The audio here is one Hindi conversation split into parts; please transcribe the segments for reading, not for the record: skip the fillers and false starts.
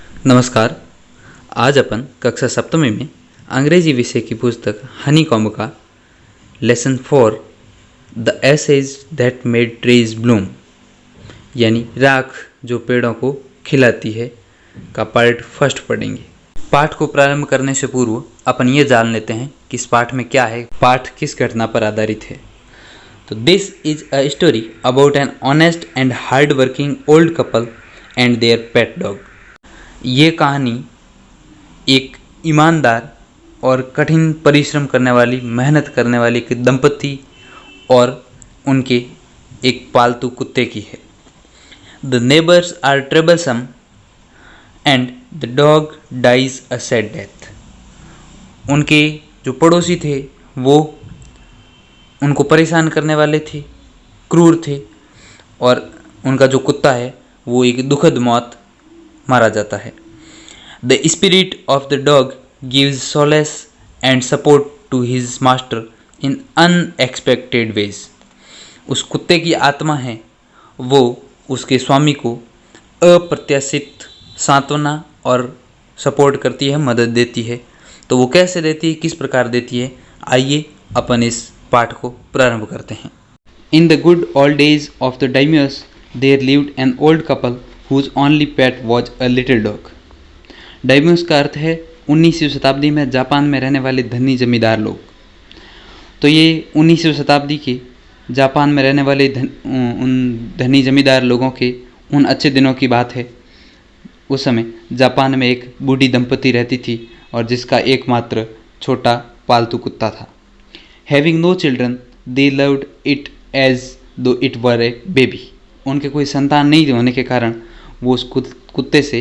नमस्कार। आज अपन कक्षा सप्तमी में अंग्रेजी विषय की पुस्तक हनी कॉम्ब का lesson 4 the ashes that made trees bloom यानी राख जो पेड़ों को खिलाती है का पार्ट फर्स्ट पढ़ेंगे। पाठ को प्रारंभ करने से पूर्व अपन ये जान लेते हैं कि इस पाठ में क्या है, पाठ किस घटना पर आधारित है। तो this is a story about an honest and hard working old couple and their pet dog. ये कहानी एक ईमानदार और कठिन परिश्रम करने वाली, मेहनत करने वाली एक दंपति और उनके एक पालतू कुत्ते की है। The neighbours are troublesome and the dog dies a sad death. उनके जो पड़ोसी थे वो उनको परेशान करने वाले थे, क्रूर थे, और उनका जो कुत्ता है वो एक दुखद मौत मारा जाता है। The spirit of the dog gives solace and support to his master in unexpected ways. उस कुत्ते की आत्मा है वो उसके स्वामी को अप्रत्याशित सांत्वना और सपोर्ट करती है, मदद देती है। तो वो कैसे देती है, किस प्रकार देती है, आइए अपन इस पाठ को प्रारंभ करते हैं। In the good old days of the daimyos there lived an old couple whose only pet was a little dog। Daimyos का अर्थ है 19वीं शताब्दी में जापान में रहने वाले धनी जमींदार लोग। तो ये 19वीं शताब्दी के जापान में रहने वाले उन धनी जमींदार लोगों के उन अच्छे दिनों की बात है। उस समय जापान में एक बूढ़ी दंपति रहती थी और जिसका एकमात्र छोटा पालतू कुत्ता था। Having no children they loved it as though it were a baby. उनके कोई संतान नहीं होने के कारण वो उस कुत्ते से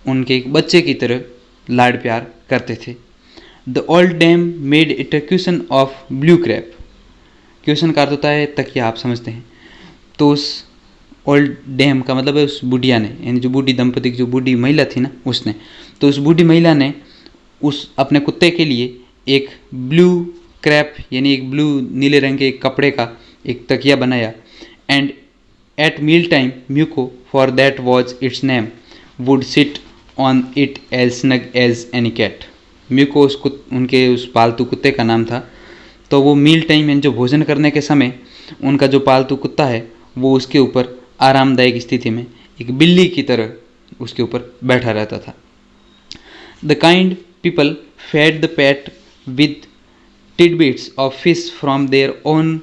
उनके एक बच्चे की तरह लाड प्यार करते थे। The old dame made it a question of blue crepe. Question का अर्थ होता है तकिया, आप समझते हैं। तो उस ओल्ड डैम का मतलब है उस बुढ़िया ने, यानी जो बूढ़ी दंपति की जो बूढ़ी महिला थी ना, उसने, तो उस बूढ़ी महिला ने उस अपने कुत्ते के लिए एक ब्लू क्रैप यानी एक ब्लू नीले रंग के एक कपड़े का एक तकिया बनाया। And at meal time Muko, for that was its name, would sit on it as snug as any cat. Muko उनके उस पालतू कुत्ते का नाम था। तो वो मील टाइम यानी जो भोजन करने के समय उनका जो पालतू कुत्ता है वो उसके ऊपर आरामदायक स्थिति में एक बिल्ली की तरह उसके ऊपर बैठा रहता था। The kind people fed the pet with tidbits of fish from their own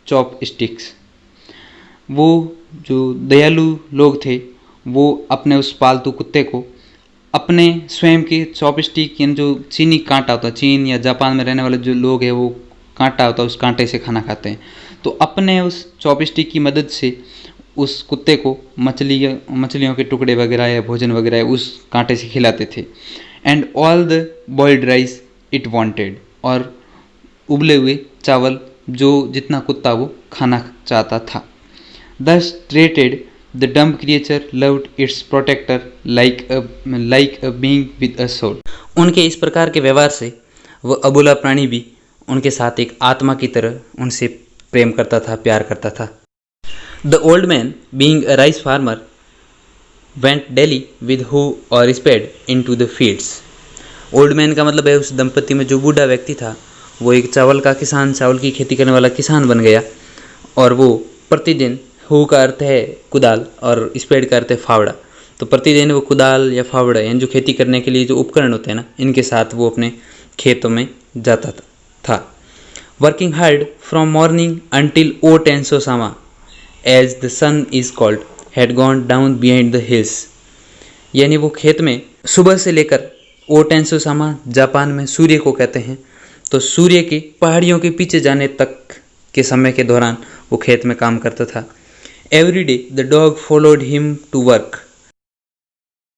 chopsticks. वो जो दयालु लोग थे वो अपने उस पालतू कुत्ते को अपने स्वयं के चॉपस्टिक यानी जो चीनी कांटा होता है, चीन या जापान में रहने वाले जो लोग हैं वो कांटा होता है, उस कांटे से खाना खाते हैं। तो अपने उस चॉपस्टिक की मदद से उस कुत्ते को मछलियों के टुकड़े वगैरह या भोजन वगैरह उस कांटे से खिलाते थे। And all the boiled rice it wanted, और उबले हुए चावल जो जितना कुत्ता वो खाना चाहता था। Thus treated, the dumb creature loved its protector like a being with a soul। उनके इस प्रकार के व्यवहार से वह अबोला प्राणी भी उनके साथ एक आत्मा की तरह उनसे प्रेम करता था, प्यार करता था। The old man, being a rice farmer, went daily with hoe or spade into the fields। Old man का मतलब है उस दंपति में जो बूढ़ा व्यक्ति था वो एक चावल का किसान, चावल की खेती करने वाला किसान बन गया। और वो प्रतिदिन, हू का अर्थ है कुदाल और स्पेड का अर्थ है फावड़ा, तो प्रतिदिन वो कुदाल या फावड़ा यानी जो खेती करने के लिए जो उपकरण होते हैं ना, इनके साथ वो अपने खेतों में जाता था। Working hard from morning until O Tentosama as the sun is called had gone down behind the hills. यानी वो खेत में सुबह से लेकर ओ टेंसोसामा, जापान में सूर्य को कहते हैं, तो सूर्य के पहाड़ियों के पीछे जाने तक के समय के दौरान वो खेत में काम करता था। Every day the dog followed him to work.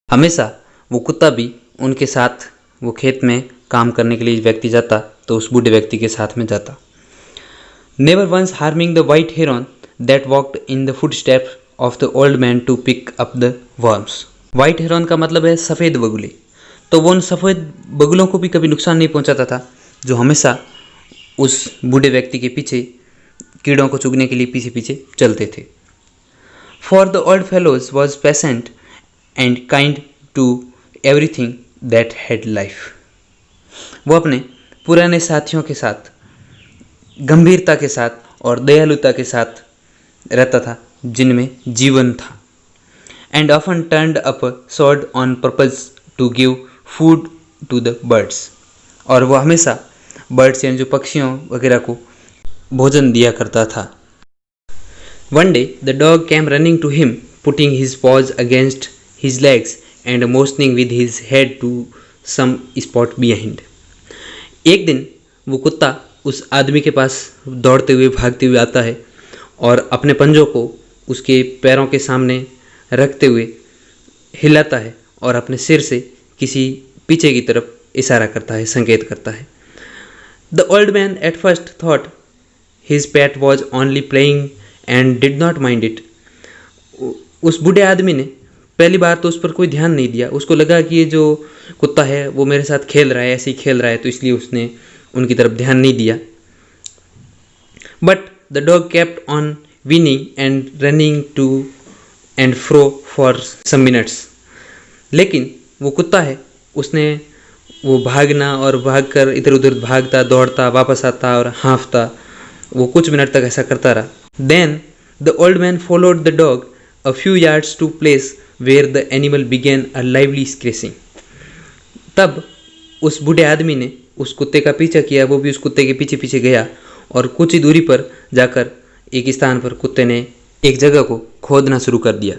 हमेशा वो कुत्ता भी उनके साथ वो खेत में काम करने के लिए व्यक्ति जाता तो उस बूढ़े व्यक्ति के साथ में जाता। Never once harming the white heron that walked in the footsteps of the old man to pick up the worms. White heron का मतलब है सफ़ेद बगुले। तो वो उन सफ़ेद बगुलों को भी कभी नुकसान नहीं पहुंचाता था, जो हमेशा उस बूढ़े व्यक्ति के पीछे कीड़ों को चुगने के लिए पीछे पीछे चलते थे। For the old fellows was patient and kind to everything that had life. वो अपने पुराने साथियों के साथ गंभीरता के साथ और दयालुता के साथ रहता था जिनमें जीवन था। And often turned up sward on purpose to give food to the birds. और वो हमेशा बर्ड्स यानी जो पक्षियों वगैरह को भोजन दिया करता था। One day the dog came running to him putting his paws against his legs and motioning with his head to some spot behind. एक दिन वो कुत्ता उस आदमी के पास दौड़ते हुए भागते हुए आता है और अपने पंजों को उसके पैरों के सामने रखते हुए हिलाता है और अपने सिर से किसी पीछे की तरफ इशारा करता है, संकेत करता है। The old man at first thought his PAT was only playing and did not mind it. उस बूढ़े आदमी ने पहली बार तो उस पर कोई ध्यान नहीं दिया। उसको लगा कि ये जो कुत्ता है वो मेरे साथ खेल रहा है, ऐसे ही खेल रहा है, तो इसलिए उसने उनकी तरफ ध्यान नहीं दिया। But the dog kept on whining and running to and fro for some minutes. लेकिन वो कुत्ता है, उसने वो भागना और भागकर इधर उधर भागता, दौड़ता, वापस आता और हाँफता, वो कुछ मिनट तक ऐसा करता रहा। Then the old man followed the dog a few yards to place where the animal began a lively scratching. तब उस बूढ़े आदमी ने उस कुत्ते का पीछा किया, वो भी उस कुत्ते के पीछे पीछे गया और कुछ ही दूरी पर जाकर एक स्थान पर कुत्ते ने एक जगह को खोदना शुरू कर दिया।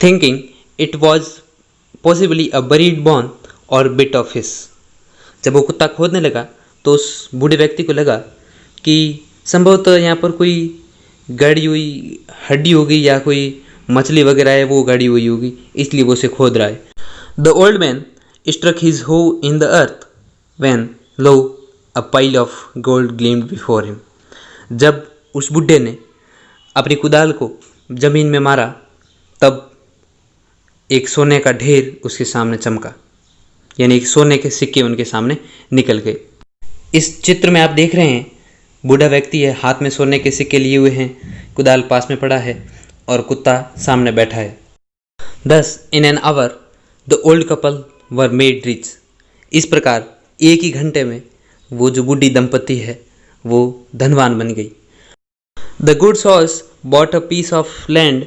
Thinking it was possibly a buried bone और बिट ऑफ फिश। जब वो कुत्ता खोदने लगा तो उस बूढ़े व्यक्ति को लगा कि संभवतः यहाँ पर कोई गड़ी हुई हड्डी होगी या कोई मछली वगैरह है वो गड़ी हुई होगी, इसलिए वो उसे खोद रहा है। The old man struck his hoe in the earth when lo a pile of gold gleamed before him. जब उस बुढ़े ने अपनी कुदाल को जमीन में मारा तब एक सोने का ढेर उसके सामने चमका, यानी एक सोने के सिक्के उनके सामने निकल गए। इस चित्र में आप देख रहे हैं बूढ़ा व्यक्ति है, हाथ में सोने के सिक्के लिए हुए हैं, कुदाल पास में पड़ा है और कुत्ता सामने बैठा है। दस in an hour the old couple were made rich. इस प्रकार एक ही घंटे में वो जो बूढ़ी दंपति है वो धनवान बन गई। द गुड सॉस bought a piece of land,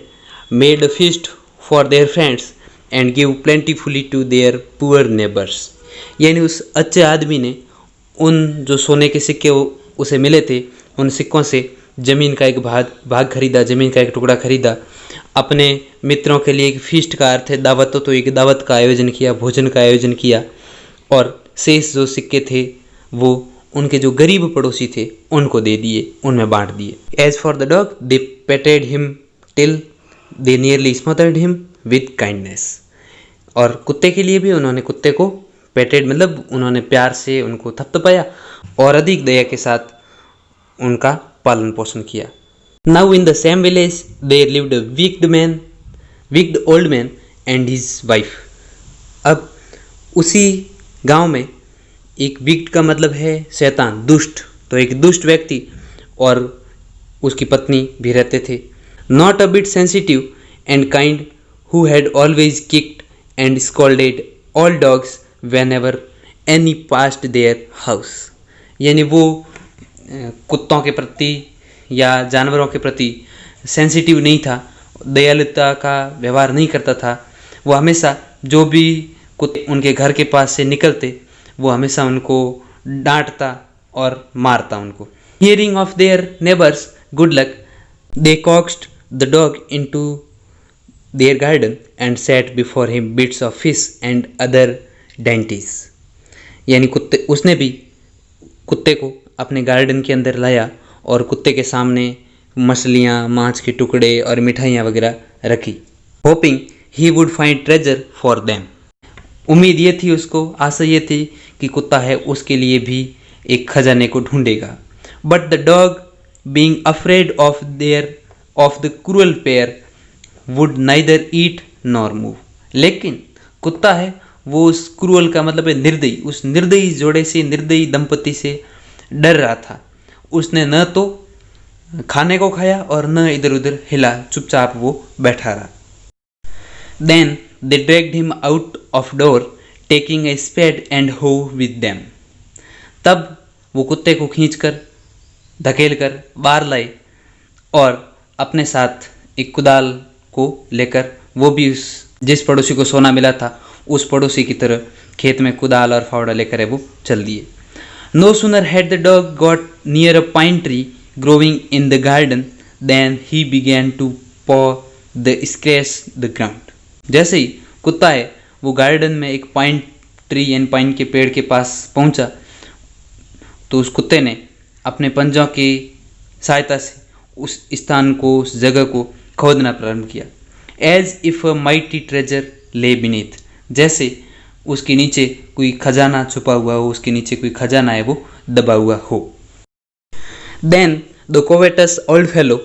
made a feast for their friends and give plentifully to their poor neighbours. यानी उस अच्छे आदमी ने उन जो सोने के सिक्के उसे मिले थे उन सिक्कों से ज़मीन का एक भाग खरीदा, ज़मीन का एक टुकड़ा खरीदा, अपने मित्रों के लिए एक फीस्ट का अर्थ है दावत, तो एक दावत का आयोजन किया, भोजन का आयोजन किया और शेष जो सिक्के थे वो उनके जो गरीब पड़ोसी थे उनको दे दिए, उनमें बांट दिए। As for the dog they petted him till they nearly smothered him with kindness. और कुत्ते के लिए भी उन्होंने कुत्ते को पेटेड मतलब उन्होंने प्यार से उनको थपथपाया और अधिक दया के साथ उनका पालन पोषण किया। Now in the same village there lived a wicked old man and his wife. अब उसी गांव में एक विक्ड का मतलब है शैतान, दुष्ट, तो एक दुष्ट व्यक्ति और उसकी पत्नी भी रहते थे। Not a bit sensitive and kind who had always kicked and scolded all dogs whenever any passed their house। यानी वो कुत्तों के प्रति या जानवरों के प्रति सेंसिटिव नहीं था, दयालुता का व्यवहार नहीं करता था। वो हमेशा जो भी कुत्ते उनके घर के पास से निकलते वो हमेशा उनको डांटता और मारता उनको। Hearing of their neighbours good luck they coaxed the dog into their garden and set before him bits of fish and other dainties. यानी कुत्ते उसने भी कुत्ते को अपने गार्डन के अंदर लाया और कुत्ते के सामने मछलियाँ, मांस के टुकड़े और मिठाइयाँ वगैरह रखी। Hopping he would find treasure for them. उम्मीद ये थी उसको, आशा ये थी कि कुत्ता है उसके लिए भी एक खजाने को ढूंढेगा। But the dog being afraid of the cruel pair would neither eat nor move. लेकिन कुत्ता है वो उस क्रूअल का मतलब है निर्दयी, उस निर्दयी जोड़े से, निर्दयी दंपति से डर रहा था। उसने न तो खाने को खाया और न इधर उधर हिला, चुपचाप वो बैठा रहा। Then they dragged him out of door taking a spade and hoe with them. तब वो कुत्ते को खींचकर धकेल कर बाहर लाए और अपने साथ एक कुदाल को लेकर वो भी उस जिस पड़ोसी को सोना मिला था उस पड़ोसी की तरह खेत में कुदाल और फावड़ा लेकर वो चल दिए। No sooner had the dog got near a pine tree growing in the garden then he began to paw the scratch the ground. जैसे ही कुत्ता है वो गार्डन में एक पाइन ट्री एंड पाइन के पेड़ के पास पहुंचा तो उस कुत्ते ने अपने पंजों की सहायता से उस स्थान को, उस जगह को खोदना प्रारंभ किया। As if a mighty treasure lay beneath, जैसे उसके नीचे कोई खजाना छुपा हुआ हो, उसके नीचे कोई खजाना है वो दबा हुआ हो। Then the covetous old fellow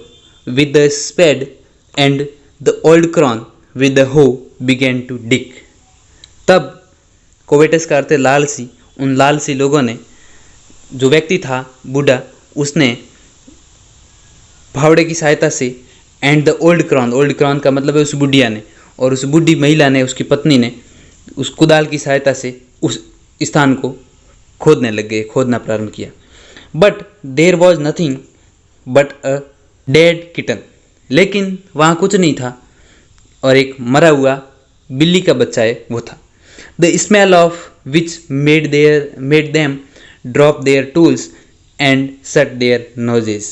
with the spade and the old crone with the hoe began to dig. तब कोवेटस का अर्थ है लालसी। उन लालसी लोगों ने, जो व्यक्ति था बूढ़ा, उसने फावड़े की सहायता से एंड द ओल्ड क्रॉन का मतलब है उस बुढ़िया ने, और उस बुढ़ी महिला ने, उसकी पत्नी ने उस कुदाल की सहायता से उस स्थान को खोदने लग गए, खोदना प्रारंभ किया। But there was nothing but a dead kitten, लेकिन वहाँ कुछ नहीं था और एक मरा हुआ बिल्ली का बच्चा है वो था। The smell of which made them drop there tools and shut there noses.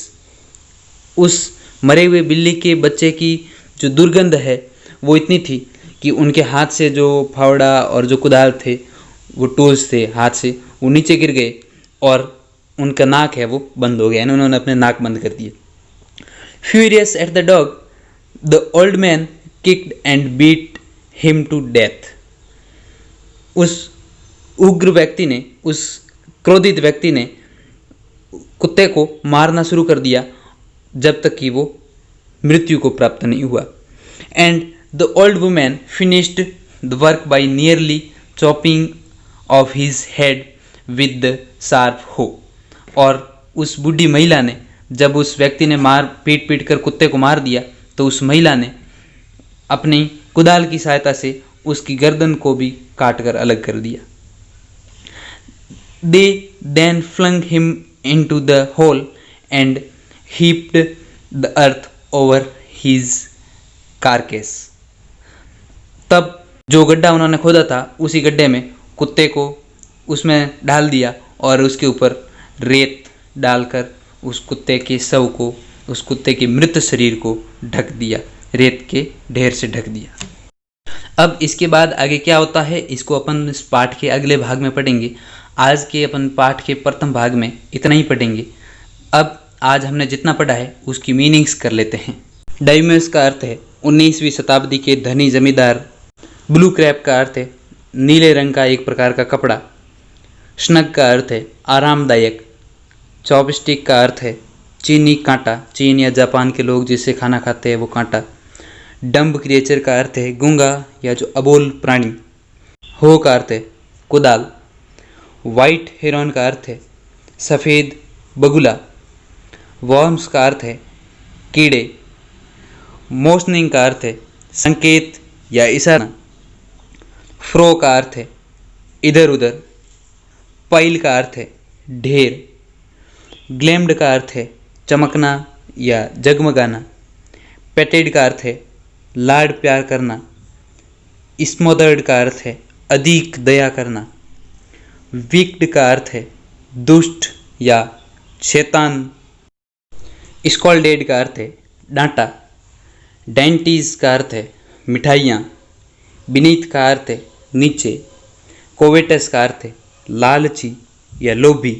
उस मरे हुए बिल्ली के बच्चे की जो दुर्गंध है वो इतनी थी कि उनके हाथ से जो फावड़ा और जो कुदाल थे, वो टूल्स थे हाथ से, वो नीचे गिर गए और उनका नाक है वो बंद हो गया, उन्होंने अपने नाक बंद कर दिए। Furious at the dog the old man kicked and beat him to death. उस उग्र व्यक्ति ने, उस क्रोधित व्यक्ति ने कुत्ते को मारना शुरू कर दिया जब तक कि वो मृत्यु को प्राप्त नहीं हुआ। And the old woman finished the work by nearly chopping off his head with the sharp hoe. और उस बूढ़ी महिला ने, जब उस व्यक्ति ने पीट कर कुत्ते को मार दिया तो उस महिला ने अपनी कुदाल की सहायता से उसकी गर्दन को भी काट कर अलग कर दिया। They then flung him into the hole and heaped the earth over his carcass। तब जो गड्ढा उन्होंने खोदा था उसी गड्ढे में कुत्ते को उसमें डाल दिया और उसके ऊपर रेत डालकर उस कुत्ते के शव को, उस कुत्ते के मृत शरीर को ढक दिया, रेत के ढेर से ढक दिया। अब इसके बाद आगे क्या होता है इसको अपन इस पाठ के अगले भाग में पढ़ेंगे। आज के अपन पाठ के प्रथम भाग में इतना ही पढ़ेंगे। अब आज हमने जितना पढ़ा है उसकी मीनिंग्स कर लेते हैं। डाइमस का अर्थ है 19वीं शताब्दी के धनी जमींदार। ब्लू क्रैप का अर्थ है नीले रंग का एक प्रकार का कपड़ा। स्नग का अर्थ है आरामदायक। चॉपस्टिक का अर्थ है चीनी कांटा, चीन या जापान के लोग जिससे खाना खाते हैं वो कांटा। डम्ब क्रिएचर का अर्थ है गूंगा या जो अबोल प्राणी। हो का अर्थ है कुदाल। वाइट हेरॉन का अर्थ है सफ़ेद बगुला। वॉर्म्स का अर्थ है कीड़े। मोशनिंग का अर्थ है संकेत या इशारा। फ्रो का अर्थ है इधर उधर। पाइल का अर्थ है ढेर। ग्लैम्ड का अर्थ है चमकना या जगमगाना। पेटेड का अर्थ है लाड प्यार करना। स्मोदर्ड का अर्थ है अधिक दया करना। विक्ड का अर्थ है दुष्ट या शैतान। स्कॉल्डेड का अर्थ है डांटा। डेंटीज का अर्थ है मिठाइयाँ। बीनीथ का अर्थ है नीचे। कोवेटस का अर्थ है लालची या लोभी।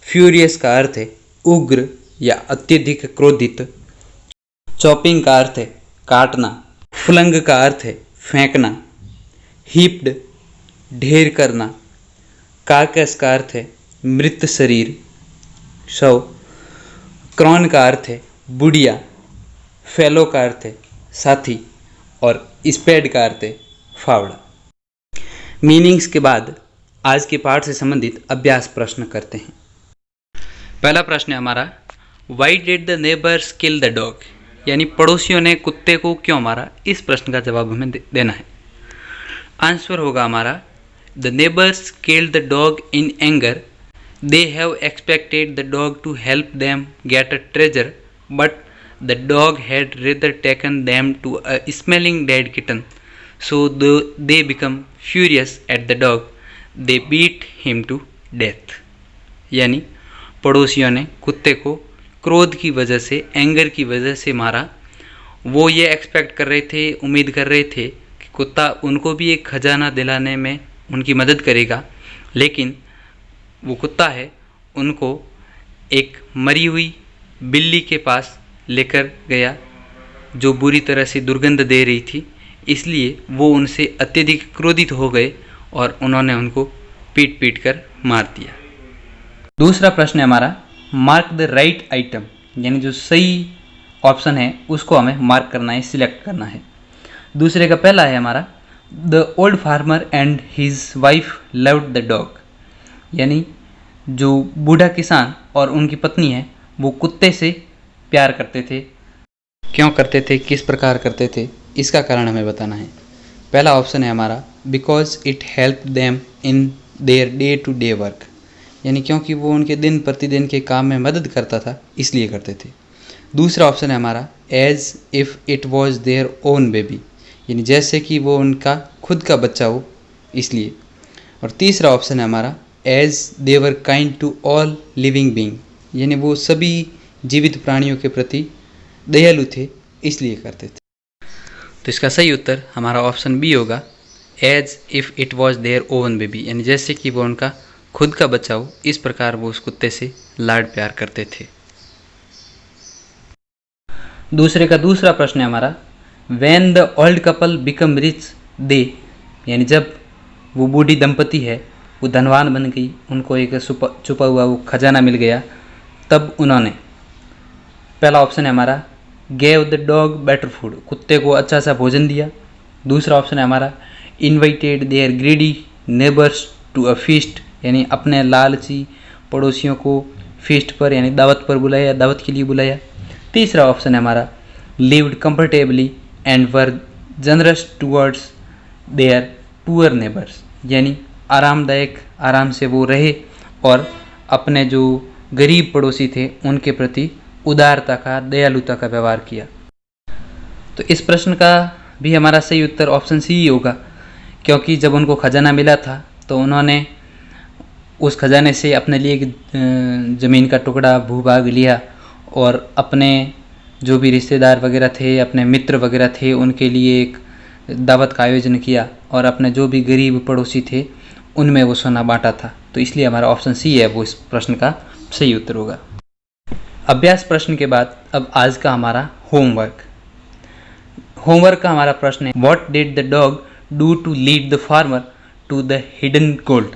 फ्यूरियस का अर्थ है उग्र या अत्यधिक क्रोधित। चॉपिंग का अर्थ है काटना। फ्लंग का अर्थ है फेंकना। हीप्ड ढेर करना। कार्कस का अर्थ है मृत शरीर, शव। क्रॉन का अर्थ है बुढ़िया। फेलो का अर्थ है साथी और स्पेड का अर्थ है फावड़ा। मीनिंग्स के बाद आज के पाठ से संबंधित अभ्यास प्रश्न करते हैं। पहला प्रश्न है हमारा, why did the neighbours kill the dog, यानी पड़ोसियों ने कुत्ते को क्यों मारा। इस प्रश्न का जवाब हमें देना है। आंसर होगा हमारा The neighbors killed the dog in anger. They have expected the dog to help them get a treasure, but the dog had rather taken them to a smelling dead kitten. So they become furious at the dog. They beat him to death. यानी पड़ोसियों ने कुत्ते को क्रोध की वजह से, एंगर की वजह से मारा। वो ये एक्सपेक्ट कर रहे थे, उम्मीद कर रहे थे कि कुत्ता उनको भी एक खजाना दिलाने में उनकी मदद करेगा, लेकिन वो कुत्ता है उनको एक मरी हुई बिल्ली के पास लेकर गया जो बुरी तरह से दुर्गंध दे रही थी। इसलिए वो उनसे अत्यधिक क्रोधित हो गए और उन्होंने उनको पीट पीट कर मार दिया। दूसरा प्रश्न है हमारा, मार्क द राइट आइटम, यानी जो सही ऑप्शन है उसको हमें मार्क करना है, सिलेक्ट करना है। दूसरे का पहला है हमारा, the old farmer and his wife loved the dog, यानी जो बूढ़ा किसान और उनकी पत्नी है वो कुत्ते से प्यार करते थे। क्यों करते थे, किस प्रकार करते थे, इसका कारण हमें बताना है। पहला ऑप्शन है हमारा, because it help them in their day to day work, यानी क्योंकि वो उनके दिन प्रतिदिन के काम में मदद करता था इसलिए करते थे। दूसरा ऑप्शन है हमारा, as if it was their own baby, यानी जैसे कि वो उनका खुद का बच्चा हो इसलिए। और तीसरा ऑप्शन है हमारा, as they were kind to all living being, यानी वो सभी जीवित प्राणियों के प्रति दयालु थे इसलिए करते थे। तो इसका सही उत्तर हमारा ऑप्शन बी होगा, as if it was their own baby, यानी जैसे कि वो उनका खुद का बच्चा हो इस प्रकार वो उस कुत्ते से लाड प्यार करते थे। दूसरे का दूसरा प्रश्न है हमारा, when the old couple become rich they, यानी जब वो बूढ़ी दंपति है वो धनवान बन गई, उनको एक छुपा हुआ वो खजाना मिल गया, तब उन्होंने, पहला ऑप्शन है हमारा, gave the dog better food, कुत्ते को अच्छा सा भोजन दिया। दूसरा ऑप्शन है हमारा, invited their greedy neighbours to a feast, यानी अपने लालची पड़ोसियों को फीस्ट पर यानी दावत पर बुलाया, दावत के लिए बुलाया। तीसरा ऑप्शन है हमारा, lived comfortably and were generous towards their poor neighbours, यानी आरामदायक, आराम से वो रहे और अपने जो गरीब पड़ोसी थे उनके प्रति उदारता का, दयालुता का व्यवहार किया। तो इस प्रश्न का भी हमारा सही उत्तर ऑप्शन सी ही होगा, क्योंकि जब उनको खजाना मिला था तो उन्होंने उस खजाने से अपने लिए एक ज़मीन का टुकड़ा, भूभाग लिया और अपने जो भी रिश्तेदार वगैरह थे, अपने मित्र वगैरह थे, उनके लिए एक दावत का आयोजन किया और अपने जो भी गरीब पड़ोसी थे उनमें वो सोना बांटा था। तो इसलिए हमारा ऑप्शन सी है वो इस प्रश्न का सही उत्तर होगा। अभ्यास प्रश्न के बाद अब आज का हमारा होमवर्क। होमवर्क का हमारा प्रश्न है, what did the dog do to lead the farmer to the hidden gold,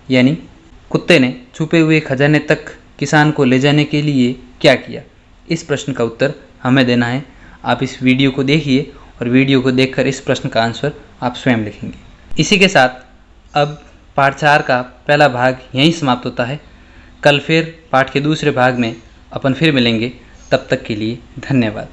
यानी कुत्ते ने छुपे हुए खजाने तक किसान को ले जाने के लिए क्या किया। इस प्रश्न का उत्तर हमें देना है। आप इस वीडियो को देखिए और वीडियो को देखकर इस प्रश्न का आंसर आप स्वयं लिखेंगे। इसी के साथ अब पाठ 4 का पहला भाग यहीं समाप्त होता है। कल फिर पाठ के दूसरे भाग में अपन फिर मिलेंगे। तब तक के लिए धन्यवाद।